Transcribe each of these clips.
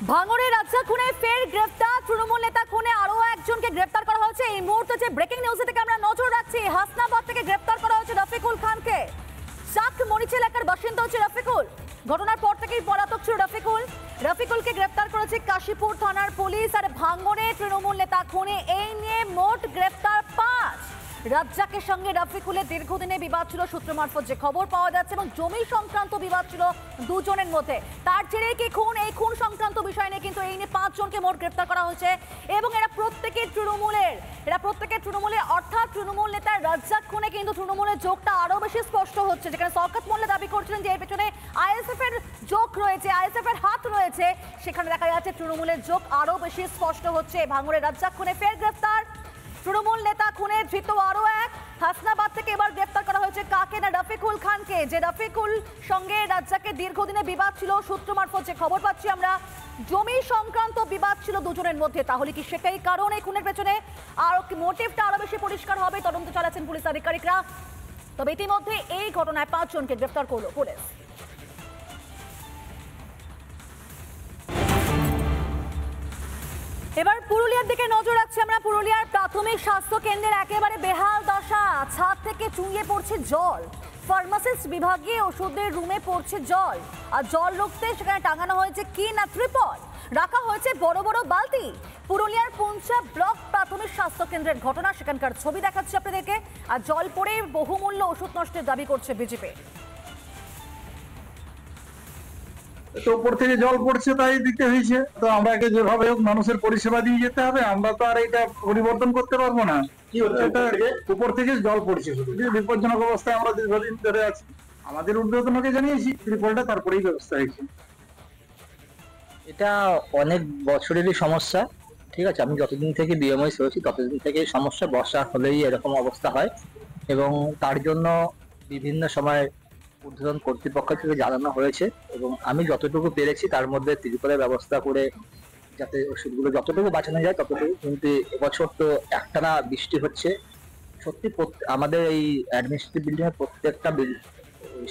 ভাঙড়ে রাজ্জাক খুনে ফের গ্রেফতার তৃণমূল নেতা খুনে আরো একজনকে গ্রেফতার করা হয়েছে। এই মুহূর্তে যে ব্রেকিং নিউজ থেকে আমরা নজর রাখছি, হাসনাবাদ থেকে গ্রেফতার করা হয়েছে রফিকুল খানকে। চাক মরিচ এলাকার বাসিন্দা হচ্ছে রফিকুল। ঘটনার পর থেকেই পলাতক ছিল রফিকুলকে গ্রেফতার করেছে কাশীপুর থানার পুলিশ। আর ভাঙড়ে তৃণমূল নেতা খুনে এই নিয়ে মোট গ্রেফতার 5। রাজ্জাকের সঙ্গে রফিকুলের দীর্ঘদিনের বিবাদ ছিল সূত্র মারফত যে খবর পাওয়া যাচ্ছে, এবং জমি সংক্রান্ত বিবাদ ছিল দুজনের মধ্যে। তার জেরেই কি খুন, এই খুন সংক্রান্ত বিষয় নিয়ে কিন্তু এই নিয়ে 5 জনকে মোট গ্রেফতার করা হয়েছে। এবং এরা প্রত্যেকে তৃণমূলের অর্থাৎ তৃণমূল নেতার রাজ্জাক খুনে কিন্তু তৃণমূলের যোগটা আরো বেশি স্পষ্ট হচ্ছে। যেখানে শওকত মোল্লা দাবি করছিলেন যে এর পেছনে আইএসএফ এর যোগ রয়েছে, আইএসএফ এর হাত রয়েছে, সেখানে দেখা যাচ্ছে তৃণমূলের যোগ আরো বেশি স্পষ্ট হচ্ছে। ভাঙড়ে রাজ্জাক খুনে ফের গ্রেফতার তৃণমূল নেতা খুনে ধৃত আরো এক। হাসনাবাদ থেকে এবার গ্রেফতার করা হয়েছে কাকে না রফিকুল খানকে। যে রফিকুল সঙ্গে রাজ্জাকের দীর্ঘদিনের বিবাদ ছিল সূত্র মারফত যে খবর পাচ্ছি আমরা, জমি সংক্রান্ত বিবাদ ছিল দুজনের মধ্যে। তাহলে কি সেটাই কারণ এই খুনের পেছনে? আর মোটিভটা আরো বেশি পরিষ্কার হবে, তদন্ত চালাচ্ছেন পুলিশ আধিকারিকরা। তবে ইতিমধ্যে এই ঘটনায় 5 জনকে গ্রেফতার করলো পুলিশ। এবার পুরুলিয়ার দিকে নজর রাখছি আমরা। পুরুলিয়ার প্রাথমিক স্বাস্থ্য কেন্দ্রের একেবারে বেহাল দশা। ছাদ থেকে চুইয়ে পড়ছে জল, ফার্মাসিস্ট বিভাগে ওষুধের রুমে পড়ছে জল। আর জল রুখতে সেখানে টাঙানো হয়েছে কি না ত্রিপল, রাখা হয়েছে বড় বড় বালতি। পুরুলিয়ার পুঞ্চা ব্লক প্রাথমিক স্বাস্থ্য কেন্দ্রের ঘটনা, সেখানকার ছবি দেখাচ্ছি আপনাদেরকে। আর জল পড়ে বহুমূল্য ওষুধ নষ্টের দাবি করছে বিজেপি। তো উপর থেকে জল পড়ছে তাই দিতে হয়েছে। তো আমরাকে যেভাবে হোক মানুষের পরিষেবা দিয়ে যেতে হবে, আমরা তো আর এটা পরিবর্তন করতে পারবো না। কি হচ্ছে, উপর থেকে জল পড়ছে, বিপজ্জনক অবস্থায় আমরা দীর্ঘদিন ধরে আছি। আমাদের ঊর্ধ্বতনকে জানিয়েছি, ত্রিপলটা তারপরেই ব্যবস্থা হয়েছে। এটা অনেক বছরেরই সমস্যা, ঠিক আছে। আমি যতদিন থেকে বিএমআই হয়েছি ততদিন থেকে সমস্যা, বর্ষা হলেই এরকম অবস্থা হয়। এবং তার জন্য বিভিন্ন সময় ঊর্ধ্বতন কর্তৃপক্ষ থেকে জানানো হয়েছে, এবং আমি যতটুকু পেরেছি তার মধ্যে ত্রিপলের ব্যবস্থা করে যাতে ওষুধগুলো যতটুকু বাঁচানো যায় ততটুকু। কিন্তু এবছর তো একটানা বৃষ্টি হচ্ছে, সত্যি আমাদের এই অ্যাডমিনিস্ট্রেটিভ বিল্ডিং এর প্রত্যেকটা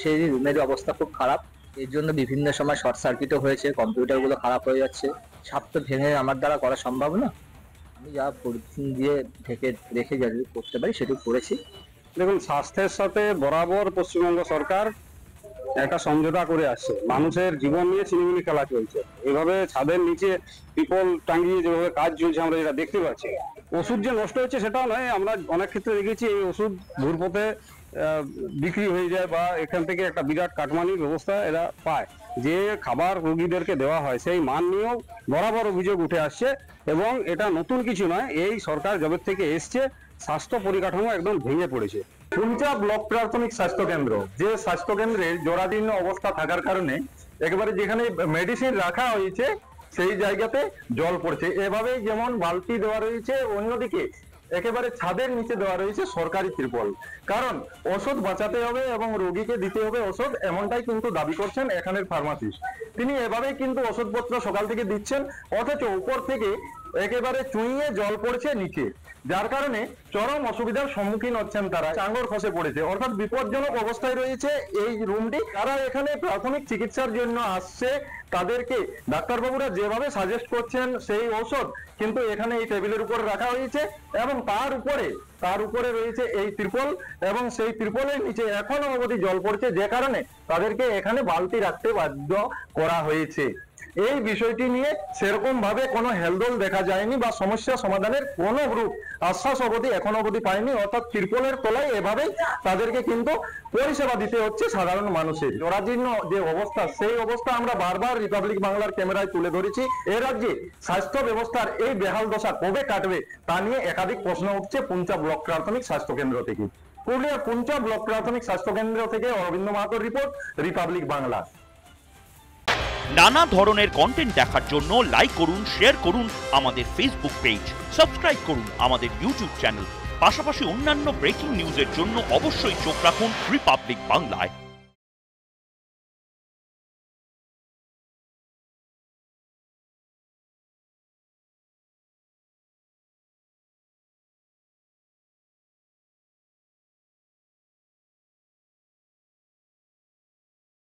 সেই রুমের অবস্থা খুব খারাপ। এর জন্য বিভিন্ন সময় শর্ট সার্কিটও হয়েছে, কম্পিউটার গুলো খারাপ হয়ে যাচ্ছে। ছাদ তো ভেঙে আমার দ্বারা করা সম্ভব না, আমি যা পলিথিন দিয়ে ঢেকে রেখে যা করতে পারি সেটুকু করেছি। দেখুন, স্বাস্থ্যের সাথে বরাবর পশ্চিমবঙ্গ সরকার একটা সমঝোতা করে আসছে। মানুষের জীবন নিয়ে চিনিমিনি খেলা চলছে। এভাবে ছাদের নিচে পিপল টাঙ্গিয়ে যেভাবে কাজ চলছে আমরা যেটা দেখতে পাচ্ছি, ওষুধ যে নষ্ট হচ্ছে সেটাও নয়। আমরা অনেক ক্ষেত্রে দেখেছি এই ওষুধ ঘুরপথে বিক্রি হয়ে যায়, বা এখান থেকে একটা বিরাট কাটমানির ব্যবস্থা এরা পায়। যে খাবার রোগীদেরকে দেওয়া হয় সেই মান নিয়েও বরাবর অভিযোগ উঠে আসছে। এবং এটা নতুন কিছু নয়, এই সরকার যবে থেকে এসছে স্বাস্থ্য পরিকাঠামো একদম ভেঙে পড়েছে। পুঞ্চা ব্লক প্রাথমিক স্বাস্থ্য কেন্দ্র, যে স্বাস্থ্য কেন্দ্রের জরাজীর্ণ অবস্থা থাকার কারণে একেবারে যেখানে মেডিসিন রাখা হয়েছে সেই জায়গাতে জল পড়ছে। এভাবেই যেমন বালতি দেওয়া রয়েছে, অন্যদিকে একেবারে ছাদের নিচে দেওয়া রয়েছে সরকারি ত্রিপল। কারণ ওষুধ বাঁচাতে হবে এবং রোগীকে দিতে হবে ওষুধ, এমনটাই কিন্তু দাবি করছেন এখানের ফার্মাসিস্ট। তিনি এভাবেই কিন্তু ওষুধপত্র সকাল থেকে দিচ্ছেন, অথচ উপর থেকে একেবারে চুইয়ে জল পড়ছে নিচে, যার কারণে চরম অসুবিধার সম্মুখীন হচ্ছেন তারা। চাঙ্গর খসে পড়েছে, অর্থাৎ বিপজ্জনক অবস্থায় রয়েছে এই রুমটি। তারা এখানে প্রাথমিক চিকিৎসার জন্য আসছে, তাদেরকে ডাক্তারবাবুরা যেভাবে সাজেস্ট করছেন সেই ঔষধ কিন্তু এখানে এই টেবিলের উপর রাখা হয়েছে, এবং তার উপরে রয়েছে এই ত্রিপল, এবং সেই ত্রিপলের নিচে এখনো অবধি জল পড়ছে, যে কারণে তাদেরকে এখানে বালতি রাখতে বাধ্য করা হয়েছে। এই বিষয়টি নিয়ে সেরকম ভাবে কোনো হেলদোল দেখা যায়নি, বা সমস্যা সমাধানের কোনো গ্রুপ আশ্বাস অবধি এখনো অবধি পায়নি। অর্থাৎ ত্রিপলের তলায় এভাবেই তাদেরকে কিন্তু পরিষেবা দিতে হচ্ছে সাধারণ মানুষের। জরাজীর্ণ যে অবস্থা, সেই অবস্থা আমরা বারবার রিপাবলিক বাংলার ক্যামেরায় তুলে ধরেছি। এ রাজ্যে স্বাস্থ্য ব্যবস্থার এই বেহাল দশা কবে কাটবে তা নিয়ে একাধিক প্রশ্ন উঠছে পুঞ্চা ব্লক প্রাথমিক স্বাস্থ্য কেন্দ্র থেকে। পুরুলিয়ার পুঞ্চা ব্লক প্রাথমিক স্বাস্থ্য কেন্দ্র থেকে অরবিন্দ মাহাতোর রিপোর্ট, রিপাবলিক বাংলা। নানা ধরনের কন্টেন্ট দেখার জন্য লাইক করুন, শেয়ার করুন আমাদের ফেসবুক পেজ, সাবস্ক্রাইব করুন আমাদের ইউটিউব চ্যানেল। পাশাপাশি অন্যান্য ব্রেকিং নিউজের জন্য অবশ্যই চোখ রাখুন রিপাবলিক বাংলায়।